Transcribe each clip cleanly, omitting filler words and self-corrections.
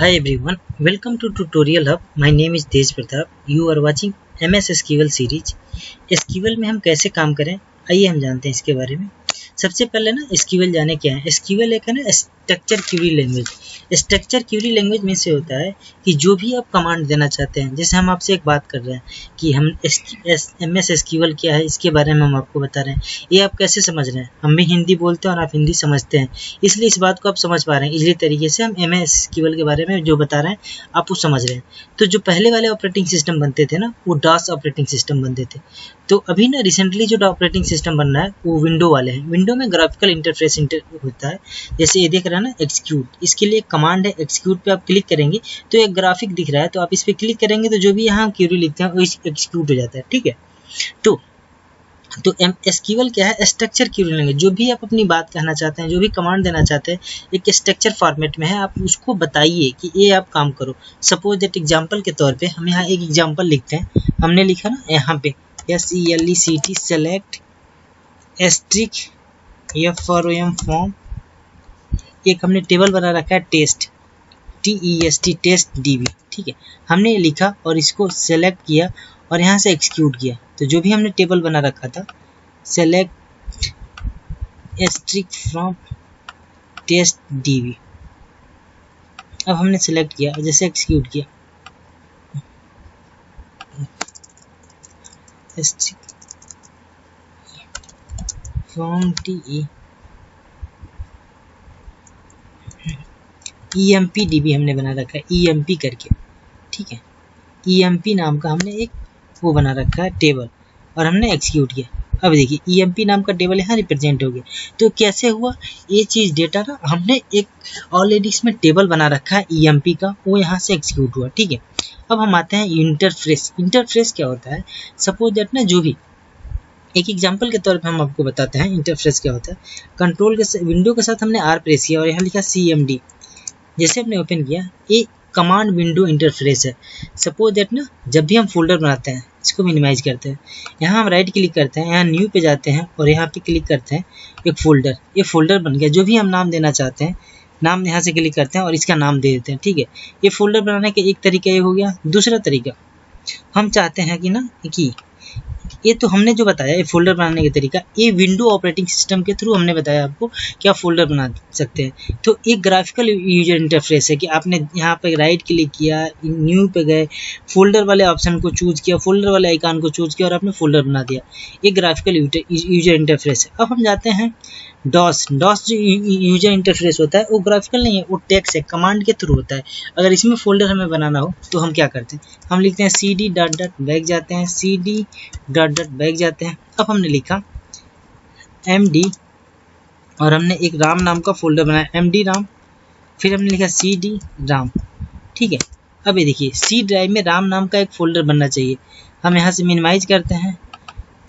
Hi everyone, welcome to Tutorial Hub. My name is Tej Pratap. You are watching MS SQL series. SQL में हम कैसे काम करें, आइए हम जानते हैं इसके बारे में। सबसे पहले ना SQL जाने क्या है। SQL एक है ना structure query language. Structure query language में से होता है कि जो भी आप कमांड देना चाहते हैं, जैसे हम आपसे एक बात कर रहे हैं कि हम MS SQL क्या है, इसके बारे में हम आपको बता रहे हैं। ये आप कैसे समझ रहे हैं? हम भी हिंदी बोलते हैं और आप हिंदी समझते हैं, इसलिए इस बात को आप समझ पा रहे हैं। इसी तरीके से हम MS SQL के बारे में जो बता रहे हैं आप वो समझ रहे हैं। तो जो पहले वाले ऑपरेटिंग सिस्टम बनते थे ना, वो DOS ऑपरेटिंग सिस्टम बनते थे। तो अभी ना रिसेंटली जो ऑपरेटिंग सिस्टम बन रहा है वो विंडो वाले हैं। विंडो में ग्राफिकल इंटरफेस होता है, जैसे ये देख रहे हैं ना एक्सिक्यूट, इसके लिए कमांड है एक्सिक्यूट पे आप क्लिक करेंगे तो एक ग्राफिक दिख रहा है, तो आप इस पे क्लिक करेंगे तो जो भी यहाँ क्वेरी लिखते हैं वो एक्सिक्यूट हो जाता है। ठीक है, तो SQL क्या है? Structure query language. जो भी आप अपनी बात कहना चाहते हैं, जो भी कमांड देना चाहते हैं, एक स्ट्रक्चर फॉर्मेट में है, आप उसको बताइए कि ये आप काम करो। सपोज दैट एग्जांपल के तौर पे हम यहाँ एक एग्जांपल लिखते हैं। हमने लिखा ना यहाँ पे SELECT select asterisk FROM form. एक हमने टेबल बना रखा है टेस्ट TEST टेस्ट DB। ठीक है, हमने लिखा और इसको सेलेक्ट किया और यहाँ से एक्सिक्यूट किया। तो जो भी हमने टेबल बना रखा था select asterisk from test DB, अब हमने सेलेक्ट किया और जैसे एक्सिक्यूट किया एस्ट्रिक फ्रॉम EMP DB हमने बना रखा है EMP करके। ठीक है, EMP नाम का हमने एक वो बना रखा है टेबल और हमने एक्सिक्यूट किया। अब देखिए EMP नाम का टेबल यहाँ रिप्रेजेंट हो गया। तो कैसे हुआ ये चीज़? डेटा ना हमने एक ऑलरेडी इसमें टेबल बना रखा है EMP का, वो यहाँ से एक्सिक्यूट हुआ। ठीक है, अब हम आते हैं इंटरफेस। इंटरफेस क्या होता है? सपोज दैट ना जो भी एक एग्जांपल के तौर पे हम आपको बताते हैं इंटरफेस क्या होता है। कंट्रोल के विंडो के साथ हमने R प्रेस किया और यहाँ लिखा CMD। जैसे हमने ओपन किया, ये कमांड विंडो इंटरफेस है। सपोज दैट ना जब भी हम फोल्डर बनाते हैं, इसको मिनिमाइज करते हैं, यहाँ हम राइट क्लिक करते हैं, यहाँ न्यू पे जाते हैं और यहाँ पे क्लिक करते हैं एक फोल्डर। ये फोल्डर बन गया। जो भी हम नाम देना चाहते हैं, नाम यहाँ से क्लिक करते हैं और इसका नाम दे देते हैं। ठीक है, ये फोल्डर बनाने का एक तरीका ये हो गया। दूसरा तरीका हम चाहते हैं कि ना कि ये तो हमने जो बताया ये फोल्डर बनाने का तरीका, ये विंडो ऑपरेटिंग सिस्टम के थ्रू हमने बताया आपको कि आप फोल्डर बना सकते हैं। तो एक ग्राफिकल यूजर इंटरफेस है कि आपने यहाँ पे राइट क्लिक किया, न्यू पे गए, फोल्डर वाले ऑप्शन को चूज किया, फोल्डर वाले आइकन को चूज किया और आपने फोल्डर बना दिया। ये ग्राफिकल यूजर इंटरफेस है। अब हम जाते हैं DOS जो यूजर इंटरफेस होता है वो ग्राफिकल नहीं है, वो टेक्स्ट है, कमांड के थ्रू होता है। अगर इसमें फोल्डर हमें बनाना हो तो हम क्या करते हैं? हम लिखते हैं CD डॉट बैक जाते हैं, CD डॉट बैक जाते हैं। अब हमने लिखा MD और हमने एक राम नाम का फोल्डर बनाया MD राम, फिर हमने लिखा CD राम। ठीक है, अब ये देखिए C ड्राइव में राम नाम का एक फोल्डर बनना चाहिए। हम यहाँ से मिनिमाइज करते हैं,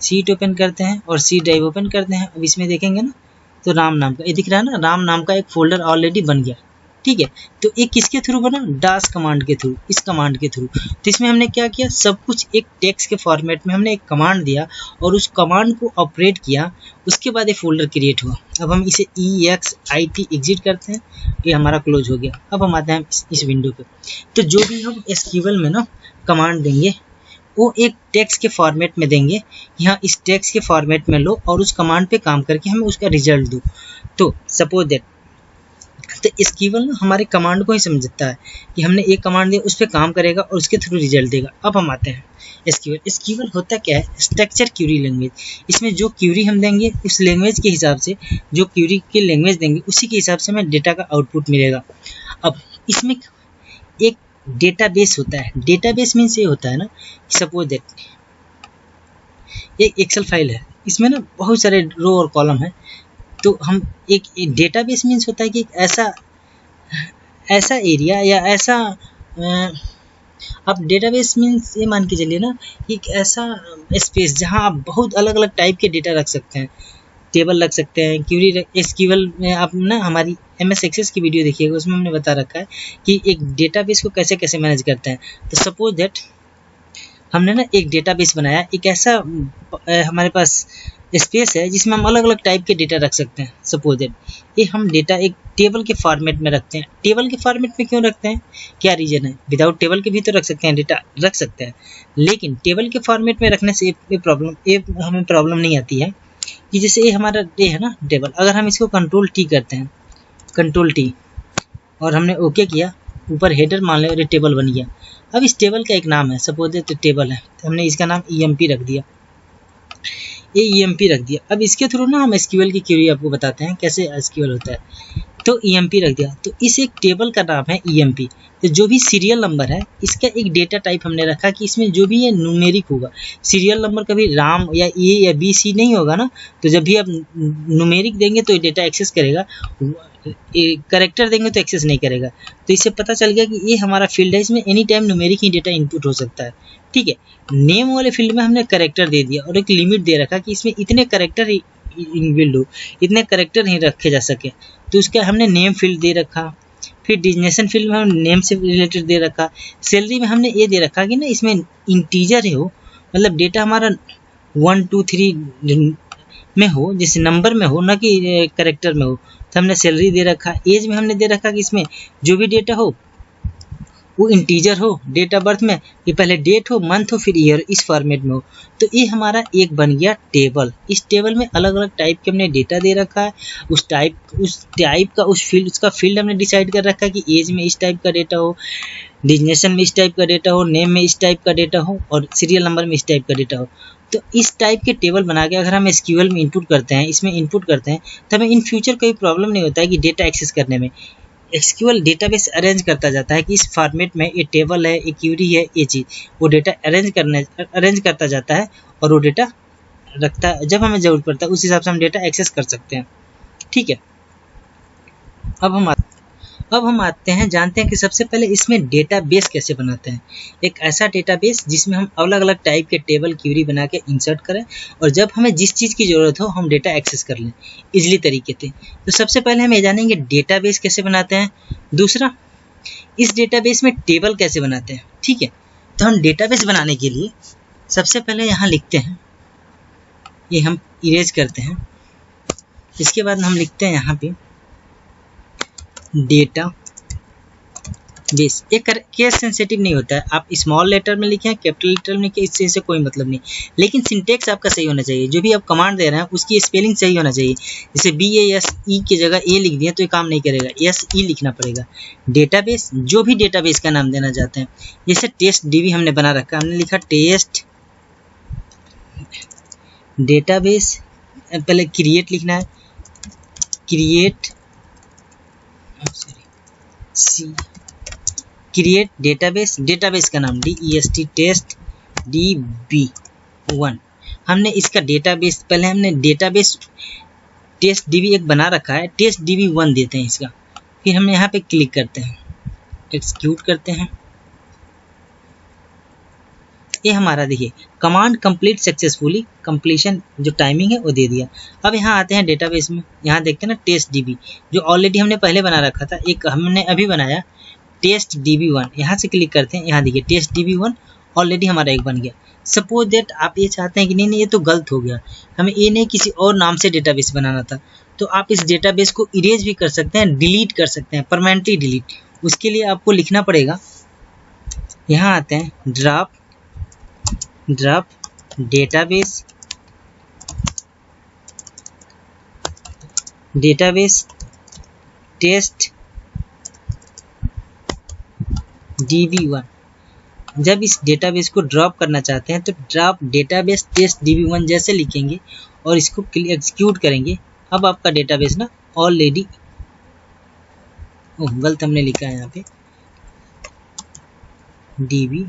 सीट ओपन करते हैं और C ड्राइव ओपन करते हैं। अब इसमें देखेंगे ना तो राम नाम का ये दिख रहा है ना, राम नाम का एक फोल्डर ऑलरेडी बन गया। ठीक है, तो ये किसके थ्रू बना? DOS कमांड के थ्रू, इस कमांड के थ्रू। तो इसमें हमने क्या किया? सब कुछ एक टेक्स्ट के फॉर्मेट में हमने एक कमांड दिया और उस कमांड को ऑपरेट किया, उसके बाद ये फोल्डर क्रिएट हुआ। अब हम इसे EXIT एग्जिट करते हैं, ये हमारा क्लोज हो गया। अब हम आते हैं इस विंडो पे। तो जो भी हम SQL में ना कमांड देंगे वो एक टेक्स्ट के फॉर्मेट में देंगे। यहाँ इस टेक्स्ट के फॉर्मेट में लो और उस कमांड पे काम करके हमें उसका रिजल्ट दो। तो सपोज दैट तो SQL ना हमारे कमांड को ही समझता है कि हमने एक कमांड दिया, उस पर काम करेगा और उसके थ्रू रिजल्ट देगा। अब हम आते हैं SQL होता क्या है? Structure query language. इसमें जो क्वेरी हम देंगे उस लैंग्वेज के हिसाब से, जो क्वेरी की लैंग्वेज देंगे उसी के हिसाब से हमें डेटा का आउटपुट मिलेगा। अब इसमें एक डेटाबेस होता है। डेटाबेस मीन्स ये होता है ना, सपोज दैट एक एक्सेल फाइल है, इसमें ना बहुत सारे रो और कॉलम है। तो हम एक डेटाबेस मीन्स होता है कि ऐसा एरिया या ऐसा अब डेटाबेस मीन्स ये मान के चलिए ना एक ऐसा स्पेस जहां आप बहुत अलग अलग टाइप के डेटा रख सकते हैं, टेबल रख सकते हैं, क्वेरी SQL में। आप ना हमारी MS एक्सेस की वीडियो देखिएगा, उसमें हमने बता रखा है कि एक डेटाबेस को कैसे कैसे मैनेज करते हैं। तो सपोज दैट हमने ना एक डेटाबेस बनाया, एक ऐसा हमारे पास स्पेस है जिसमें हम अलग अलग टाइप के डेटा रख सकते हैं। सपोज दैट ये हम डेटा एक टेबल के फॉर्मेट में रखते हैं। टेबल के फॉर्मेट में क्यों रखते हैं, क्या रीजन है? विदाउट टेबल के भी तो रख सकते हैं, डेटा रख सकते हैं, लेकिन टेबल के फॉर्मेट में रखने से हमें प्रॉब्लम नहीं आती है कि जैसे ये हमारा ये है ना टेबल, अगर हम इसको कंट्रोल टी करते हैं, कंट्रोल टी, और हमने ओके किया, ऊपर हेडर मान लो ये टेबल बन गया। अब इस टेबल का एक नाम है, सपोज दैट टेबल है, तो हमने इसका नाम EMP रख दिया, ये EMP रख दिया। अब इसके थ्रू ना हम SQL की क्वेरी आपको बताते हैं कैसे SQL होता है। तो EMP रख दिया, तो इस एक टेबल का नाम है EMP। तो जो भी सीरियल नंबर है इसका एक डेटा टाइप हमने रखा कि इसमें जो भी ये न्यूमेरिक होगा, सीरियल नंबर कभी राम या ए या बी सी नहीं होगा ना, तो जब भी आप न्यूमेरिक देंगे तो ये डेटा एक्सेस करेगा, करेक्टर देंगे तो एक्सेस नहीं करेगा। तो इससे पता चल गया कि ये हमारा फील्ड है, इसमें एनी टाइम न्यूमेरिक ही डेटा इनपुट हो सकता है। ठीक है, नेम वाले फील्ड में हमने करेक्टर दे दिया और एक लिमिट दे रखा कि इसमें इतने करेक्टर ही इनबिल्ड हो, इतने करेक्टर ही रखे जा सके, तो उसका हमने नेम फील्ड दे रखा। फिर डिजिग्नेशन फील्ड में हम नेम से रिलेटेड दे रखा। सैलरी में हमने ये दे रखा कि ना इसमें इंटीजर हो, मतलब डेटा हमारा 1 2 3 में हो, जैसे नंबर में हो, ना कि करेक्टर में हो, तो हमने सैलरी दे रखा। एज में हमने दे रखा कि इसमें जो भी डेटा हो वो इंटीजर हो, डेट ऑफ बर्थ में ये पहले डेट हो, मंथ हो, फिर ईयर, इस फॉर्मेट में हो। तो ये हमारा एक बन गया टेबल। इस टेबल में अलग अलग टाइप के हमने डेटा दे रखा है, उस टाइप का उसका फील्ड हमने डिसाइड कर रखा है कि एज में इस टाइप का डेटा हो, डिजिग्नेशन में इस टाइप का डेटा हो, नेम में इस टाइप का डेटा हो, और सीरियल नंबर में इस टाइप का डेटा हो। तो इस टाइप के टेबल बना के अगर हम SQL में इनपुट करते हैं, इसमें इनपुट करते हैं, तो हमें इन फ्यूचर कोई प्रॉब्लम नहीं होता है कि डेटा एक्सेस करने में। SQL डेटाबेस अरेंज करता जाता है कि इस फॉर्मेट में ये टेबल है, ये क्यूरी है, ये चीज़, वो डेटा अरेंज करता जाता है और वो डेटा रखता है। जब हमें ज़रूरत पड़ता है उस हिसाब से हम डेटा एक्सेस कर सकते हैं। ठीक है, अब हम आते हैं, जानते हैं कि सबसे पहले इसमें डेटाबेस कैसे बनाते हैं। एक ऐसा डेटाबेस जिसमें हम अलग अलग टाइप के टेबल क्यूरी बना के इंसर्ट करें, और जब हमें जिस चीज़ की ज़रूरत हो हम डेटा एक्सेस कर लें इजली तरीके से। तो सबसे पहले हम ये जानेंगे डेटाबेस कैसे बनाते हैं। दूसरा, इस डेटाबेस में टेबल कैसे बनाते हैं। ठीक है, तो हम डेटाबेस बनाने के लिए सबसे पहले यहाँ लिखते हैं, ये हम इरेज करते हैं, इसके बाद हम लिखते हैं यहाँ पे डेटा बेस। एक केस सेंसिटिव नहीं होता है, आप स्मॉल लेटर में लिखें, कैपिटल लेटर में लिखें, इससे कोई मतलब नहीं, लेकिन सिंटेक्स आपका सही होना चाहिए। जो भी आप कमांड दे रहे हैं उसकी स्पेलिंग सही होना चाहिए। जैसे BASE की जगह ए लिख दिया तो ये काम नहीं करेगा, SE लिखना पड़ेगा। डेटाबेस, जो भी डेटाबेस का नाम देना चाहते हैं, जैसे टेस्ट DB हमने बना रखा, हमने लिखा टेस्ट डेटाबेस। पहले क्रिएट लिखना है, क्रिएट डेटाबेस का नाम DEST टेस्ट DB1। हमने इसका डेटाबेस, पहले हमने डेटाबेस टेस्ट DB एक बना रखा है, टेस्ट DB1 देते हैं इसका। फिर हम यहाँ पे क्लिक करते हैं, एक्सिक्यूट करते हैं, ये हमारा देखिए कमांड कंप्लीट सक्सेसफुली, कंप्लीशन जो टाइमिंग है वो दे दिया। अब यहाँ आते हैं डेटाबेस में, यहाँ देखते हैं ना टेस्ट DB जो ऑलरेडी हमने पहले बना रखा था, एक हमने अभी बनाया टेस्ट DB1। यहाँ से क्लिक करते हैं, यहाँ देखिए टेस्ट DB1 ऑलरेडी हमारा एक बन गया। सपोज दैट आप ये चाहते हैं कि नहीं ये तो गलत हो गया, हमें ये नहीं किसी और नाम से डेटाबेस बनाना था, तो आप इस डेटाबेस को इरेज भी कर सकते हैं, डिलीट कर सकते हैं, परमानेंटली डिलीट। उसके लिए आपको लिखना पड़ेगा, यहाँ आते हैं ड्रॉप डेटाबेस टेस्ट DB1। जब इस डेटाबेस को ड्रॉप करना चाहते हैं तो ड्रॉप डेटाबेस टेस्ट DB1 जैसे लिखेंगे और इसको एग्जीक्यूट करेंगे। अब आपका डेटाबेस ना ऑलरेडी, गलत हमने लिखा है यहाँ पे, DB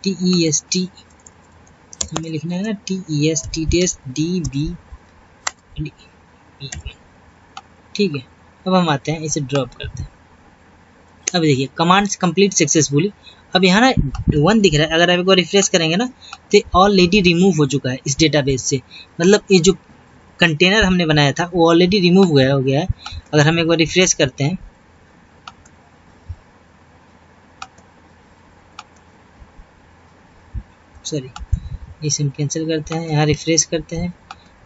TEST हमें लिखना है ना, TEST टेस्ट DB। ठीक है, अब हम आते हैं इसे ड्रॉप करते हैं। अब देखिए कमांड्स कंप्लीट सक्सेसफुली। अब यहाँ ना 1 दिख रहा है, अगर आप एक बार रिफ्रेश करेंगे ना तो ऑलरेडी रिमूव हो चुका है इस डेटाबेस से। मतलब ये जो कंटेनर हमने बनाया था वो ऑलरेडी रिमूव हो गया है। अगर हम एक बार रिफ्रेश करते हैं, सॉरी इसे हम कैंसिल करते हैं, यहाँ रिफ्रेश करते हैं,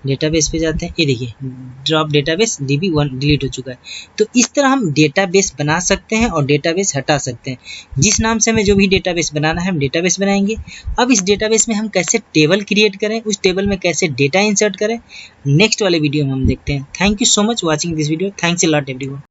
डेटाबेस पे जाते हैं, ये देखिए ड्रॉप डेटाबेस DB1 डिलीट हो चुका है। तो इस तरह हम डेटाबेस बना सकते हैं और डेटाबेस हटा सकते हैं। जिस नाम से हमें जो भी डेटाबेस बनाना है हम डेटाबेस बनाएंगे। अब इस डेटाबेस में हम कैसे टेबल क्रिएट करें, उस टेबल में कैसे डेटा इंसर्ट करें, नेक्स्ट वाले वीडियो में हम देखते हैं। Thank you so much watching this video. Thanks a lot everyone.